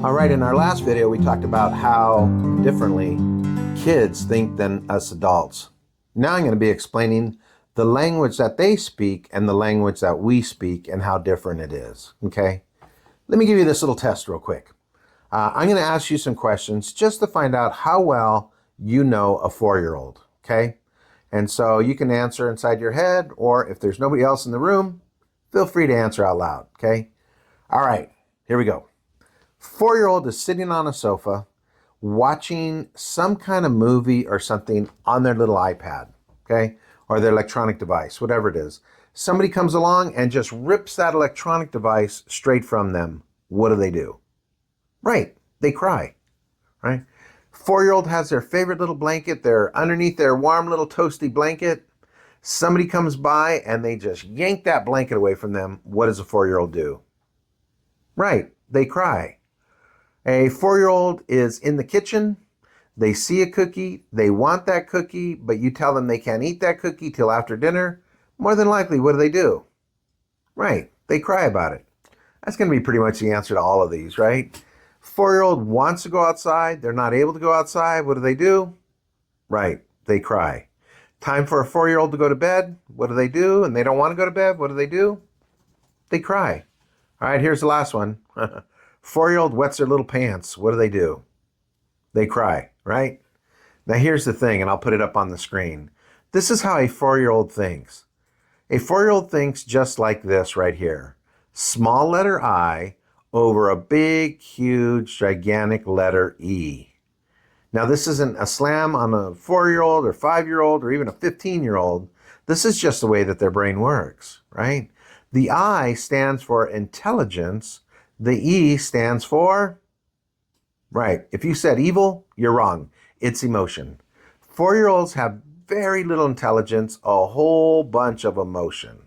All right, in our last video, we talked about how differently kids think than us adults. Now I'm going to be explaining the language that they speak and the language that we speak and how different it is, okay? Let me give you this little test real quick. I'm going to ask you some questions just to find out how well you know a 4-year-old, okay? And so you can answer inside your head, or if there's nobody else in the room, feel free to answer out loud, okay? All right, here we go. 4-year-old is sitting on a sofa watching some kind of movie or something on their little iPad, okay? Or their electronic device, whatever it is. Somebody comes along and just rips that electronic device straight from them. What do? Right, they cry, right? 4-year-old has their favorite little blanket. They're underneath their warm little toasty blanket. Somebody comes by and they just yank that blanket away from them. What does a 4-year-old do? Right, they cry. A 4-year-old is in the kitchen. They see a cookie. They want that cookie, but you tell them they can't eat that cookie till after dinner. More than likely, what do? Right, they cry about it. That's going to be pretty much the answer to all of these, right? 4-year-old wants to go outside. They're not able to go outside. What do? Right, they cry. Time for a 4-year-old to go to bed. What do? And they don't want to go to bed. What do? They cry. All right, here's the last one. 4-year-old wets their little pants. What do? They cry, right? Now here's the thing, and I'll put it up on the screen. This is how a 4-year-old thinks. A 4-year-old thinks just like this right here. Small letter I over a big, huge, gigantic letter E. Now this isn't a slam on a 4-year-old or 5-year-old or even a 15-year-old. This is just the way that their brain works, right? The I stands for intelligence. The E stands for, right, if you said evil, you're wrong. It's emotion. 4-year-olds have very little intelligence, a whole bunch of emotion.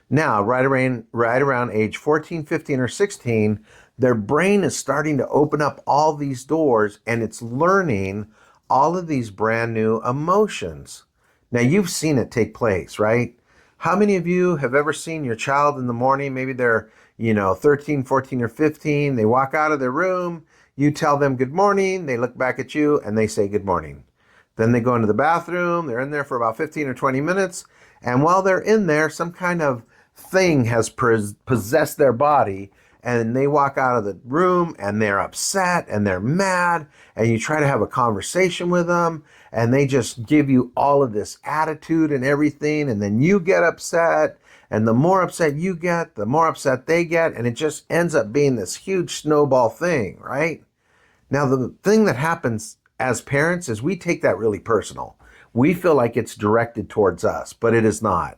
Now, right around age 14, 15, or 16, their brain is starting to open up all these doors and it's learning all of these brand new emotions. Now, you've seen it take place, right? How many of you have ever seen your child in the morning? Maybe they're 13, 14, or 15. They walk out of their room. You tell them good morning. They look back at you and they say good morning. Then they go into the bathroom. They're in there for about 15 or 20 minutes. And while they're in there, some kind of thing has possessed their body. And they walk out of the room and they're upset and they're mad. And you try to have a conversation with them. And they just give you all of this attitude and everything. And then you get upset. And the more upset you get, the more upset they get. And it just ends up being this huge snowball thing, right? Now, the thing that happens as parents is we take that really personal. We feel like it's directed towards us, but it is not.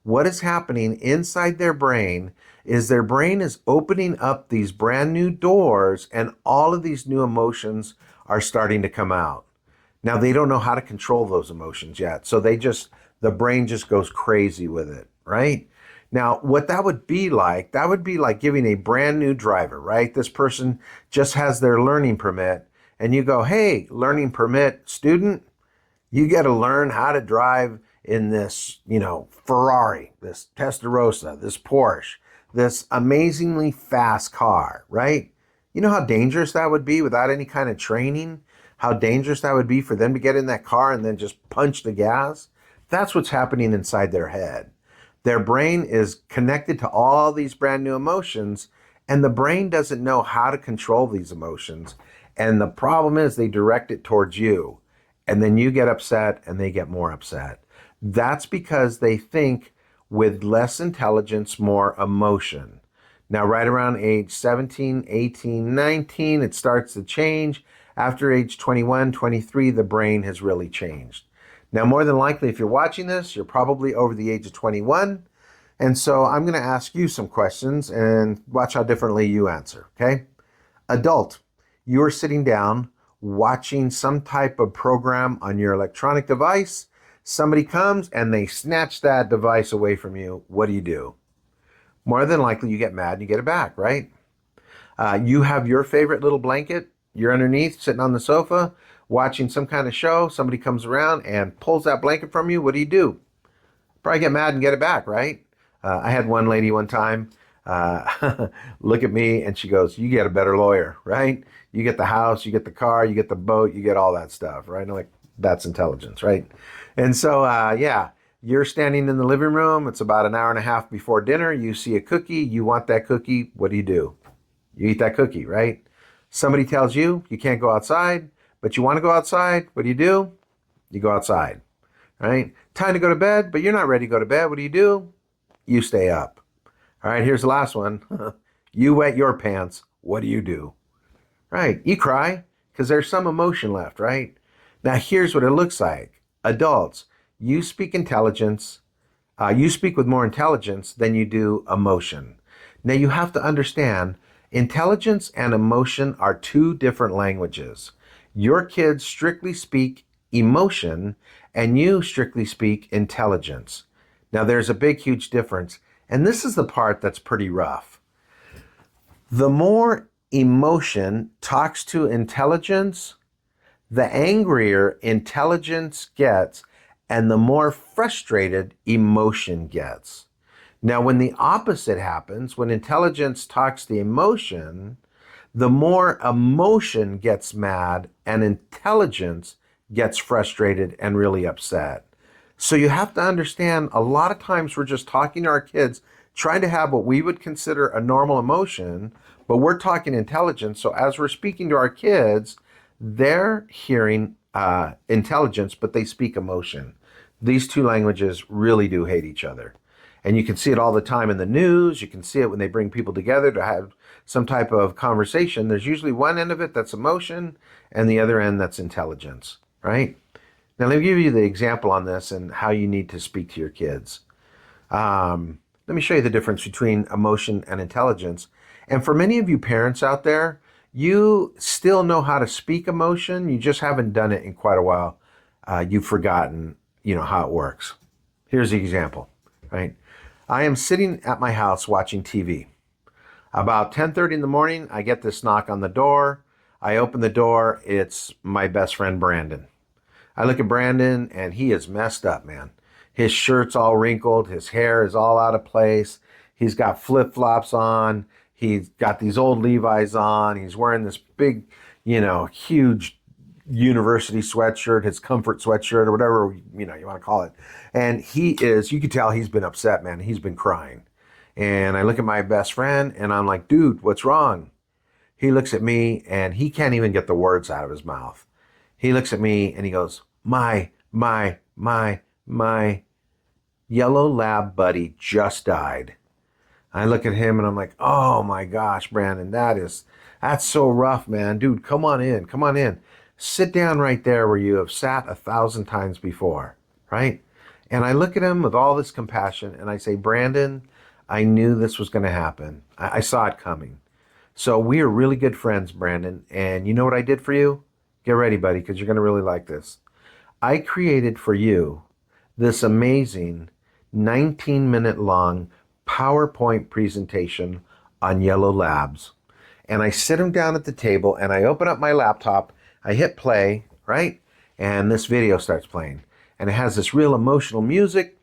What is happening inside their brain is their brain is opening up these brand new doors and all of these new emotions are starting to come out. Now, they don't know how to control those emotions yet. So the brain just goes crazy with it, right? Now, what that would be like giving a brand new driver, right? This person just has their learning permit and you go, hey, learning permit student, you got to learn how to drive in this, Ferrari, this Testarossa, this Porsche, this amazingly fast car, right? You know how dangerous that would be without any kind of training? How dangerous that would be for them to get in that car and then just punch the gas? That's what's happening inside their head. Their brain is connected to all these brand new emotions, and the brain doesn't know how to control these emotions. And the problem is they direct it towards you, and then you get upset and they get more upset. That's because they think with less intelligence, more emotion. Now, right around age 17, 18, 19, it starts to change. After age 21, 23, the brain has really changed. Now, more than likely, if you're watching this, you're probably over the age of 21. And so I'm going to ask you some questions and watch how differently you answer, okay? Adult, you are sitting down watching some type of program on your electronic device. Somebody comes and they snatch that device away from you. What do? More than likely, you get mad and you get it back, right? You have your favorite little blanket. You're underneath, sitting on the sofa. watching some kind of show, somebody comes around and pulls that blanket from you. What do? Probably get mad and get it back, right? I had one lady one time look at me and she goes, "You get a better lawyer, right? You get the house, you get the car, you get the boat, you get all that stuff," right? And I'm like, that's intelligence, right? And so, yeah, you're standing in the living room. It's about an hour and a half before dinner. You see a cookie. You want that cookie. What do? You eat that cookie, right? Somebody tells you you can't go outside, but you want to go outside. What do? You go outside, right? Time to go to bed, but you're not ready to go to bed. What do? You stay up. All right, here's the last one. You wet your pants. What do? Right, you cry because there's some emotion left, right? Now, here's what it looks like. Adults, you speak intelligence. You speak with more intelligence than you do emotion. Now, you have to understand intelligence and emotion are two different languages. Your kids strictly speak emotion, and you strictly speak intelligence. Now, there's a big, huge difference. And this is the part that's pretty rough. The more emotion talks to intelligence, the angrier intelligence gets and the more frustrated emotion gets. Now, when the opposite happens, when intelligence talks to emotion, the more emotion gets mad and intelligence gets frustrated and really upset. So you have to understand, a lot of times we're just talking to our kids, trying to have what we would consider a normal emotion, but we're talking intelligence. So as we're speaking to our kids, they're hearing intelligence, but they speak emotion. These two languages really do hate each other. And you can see it all the time in the news. You can see it when they bring people together to have some type of conversation. There's usually one end of it that's emotion and the other end that's intelligence, right? Now, let me give you the example on this and how you need to speak to your kids. Let me show you the difference between emotion and intelligence. And for many of you parents out there, you still know how to speak emotion. You just haven't done it in quite a while. You've forgotten, how it works. Here's the example, right? I am sitting at my house watching TV. About 10:30 in the morning, I get this knock on the door. I open the door. It's my best friend, Brandon. I look at Brandon and he is messed up, man. His shirt's all wrinkled. His hair is all out of place. He's got flip-flops on. He's got these old Levi's on. He's wearing this big, huge university sweatshirt, his comfort sweatshirt or whatever, you want to call it. And you can tell he's been upset, man. He's been crying. And I look at my best friend and I'm like, dude, what's wrong? He looks at me and he can't even get the words out of his mouth. He looks at me and he goes, my yellow lab buddy just died. I look at him and I'm like, oh my gosh, Brandon, that's so rough, man. Dude, come on in. Sit down right there where you have sat 1,000 times before, right? And I look at him with all this compassion and I say, Brandon, I knew this was going to happen. I saw it coming. So we are really good friends, Brandon. And you know what I did for you? Get ready, buddy, because you're going to really like this. I created for you this amazing 19-minute long PowerPoint presentation on yellow labs. And I sit him down at the table and I open up my laptop. I hit play, right? And this video starts playing. And it has this real emotional music.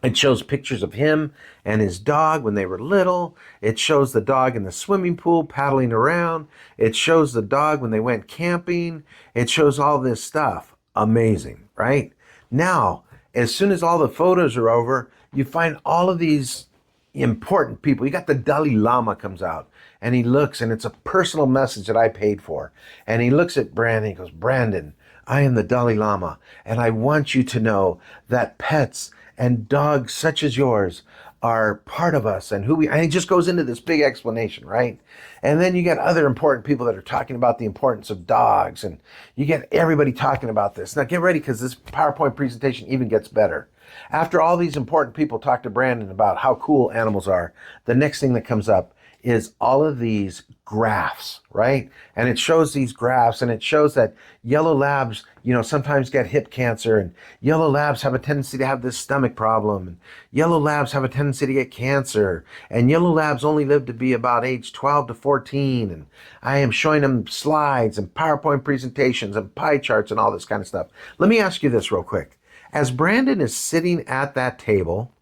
It shows pictures of him and his dog when they were little. It shows the dog in the swimming pool paddling around. It shows the dog when they went camping. It shows all this stuff. Amazing, right? Now, as soon as all the photos are over, you find all of these important people. You got the Dalai Lama comes out and he looks and it's a personal message that I paid for. And he looks at Brandon and he goes, Brandon, I am the Dalai Lama and I want you to know that pets and dogs such as yours are part of us and and he just goes into this big explanation, right? And then you get other important people that are talking about the importance of dogs and you get everybody talking about this. Now get ready because this PowerPoint presentation even gets better. After all these important people talk to Brandon about how cool animals are, the next thing that comes up is all of these graphs, right? And it shows these graphs, and it shows that yellow labs, sometimes get hip cancer, and yellow labs have a tendency to have this stomach problem, and yellow labs have a tendency to get cancer, and yellow labs only live to be about age 12 to 14. And I am showing them slides and PowerPoint presentations and pie charts and all this kind of stuff. Let me ask you this real quick. As Brandon is sitting at that table,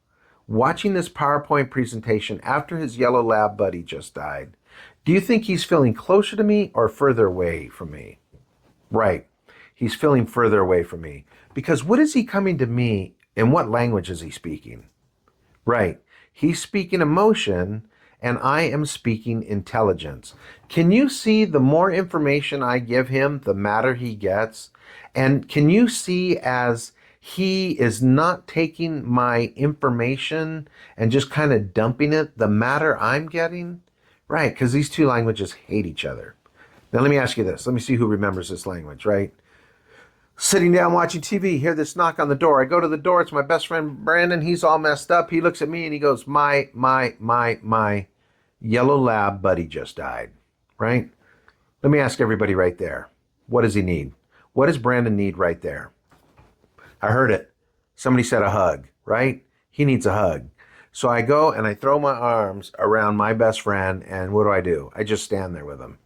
watching this PowerPoint presentation after his yellow lab buddy just died, do you think he's feeling closer to me or further away from me? Right. He's feeling further away from me. Because what is he coming to me, and what language is he speaking? Right. He's speaking emotion, and I am speaking intelligence. Can you see the more information I give him, the madder he gets? And can you see as he is not taking my information and just kind of dumping it, the matter I'm getting? Right, because these two languages hate each other. Now let me ask you this. Let me see who remembers this language, right? Sitting down watching TV, hear this knock on the door. I go to the door. It's my best friend Brandon. He's all messed up. He looks at me and he goes, my yellow lab buddy just died, right? Let me ask everybody right there. What does he need? What does Brandon need right there? I heard it. Somebody said a hug, right? He needs a hug. So I go and I throw my arms around my best friend, and what do? I just stand there with him.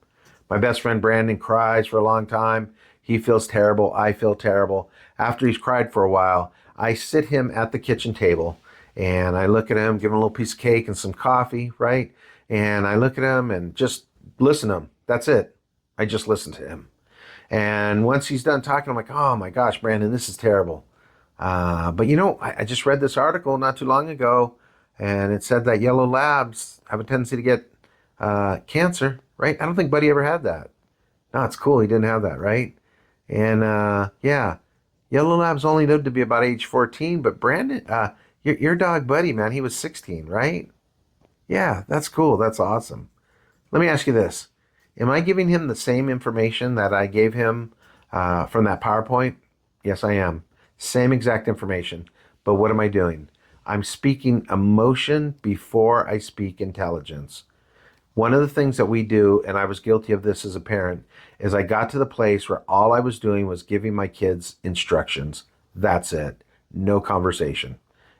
My best friend Brandon cries for a long time. He feels terrible. I feel terrible. After he's cried for a while, I sit him at the kitchen table and I look at him, give him a little piece of cake and some coffee, right? And I look at him and just listen to him. That's it. I just listen to him. And once he's done talking, I'm like, oh my gosh, Brandon, this is terrible. But I just read this article not too long ago, and it said that yellow labs have a tendency to get cancer, right? I don't think Buddy ever had that. No, it's cool. He didn't have that, right? And yeah, yellow labs only lived to be about age 14, but Brandon, your dog Buddy, man, he was 16, right? Yeah, that's cool. That's awesome. Let me ask you this. Am I giving him the same information that I gave him from that PowerPoint? Yes, I am. Same exact information. But what am I doing? I'm speaking emotion before I speak intelligence. One of the things that we do, and I was guilty of this as a parent, is I got to the place where all I was doing was giving my kids instructions. That's it. No conversation.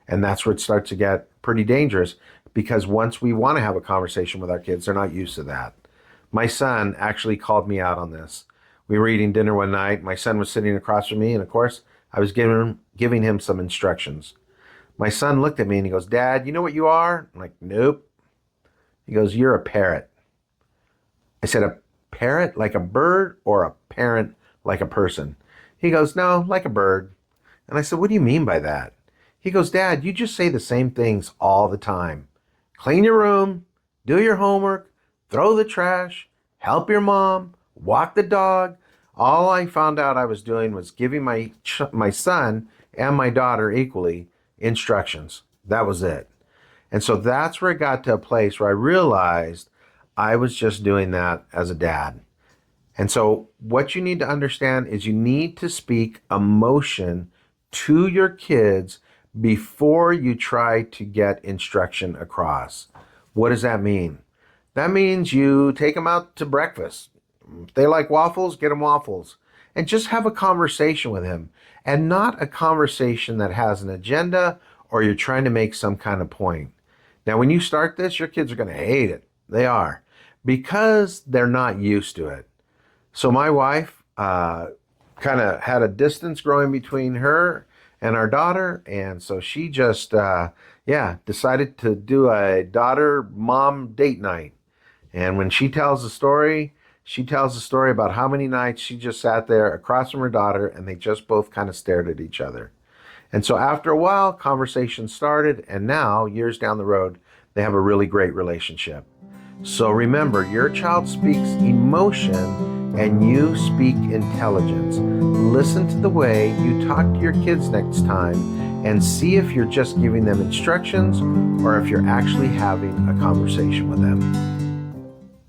And that's where it starts to get pretty dangerous, because once we want to have a conversation with our kids, they're not used to that. My son actually called me out on this. We were eating dinner one night. My son was sitting across from me, and of course, I was giving him some instructions. My son looked at me and he goes, Dad, you know what you are? I'm like, nope. He goes, you're a parrot. I said, a parrot like a bird, or a parent like a person? He goes, no, like a bird. And I said, what do you mean by that? He goes, Dad, you just say the same things all the time. Clean your room, do your homework, throw the trash, help your mom, walk the dog. All I found out I was doing was giving my son and my daughter equally instructions. That was it. And so that's where it got to a place where I realized I was just doing that as a dad. And so what you need to understand is you need to speak emotion to your kids before you try to get instruction across. What does that mean? That means you take them out to breakfast. If they like waffles, get them waffles. And just have a conversation with him. And not a conversation that has an agenda or you're trying to make some kind of point. Now, when you start this, your kids are going to hate it. They are. Because they're not used to it. So my wife kind of had a distance growing between her and our daughter. And so she just, decided to do a daughter-mom date night. And when she tells the story about how many nights she just sat there across from her daughter and they just both kind of stared at each other. And so after a while, conversation started, and now, years down the road, they have a really great relationship. So remember, your child speaks emotion and you speak intelligence. Listen to the way you talk to your kids next time and see if you're just giving them instructions or if you're actually having a conversation with them.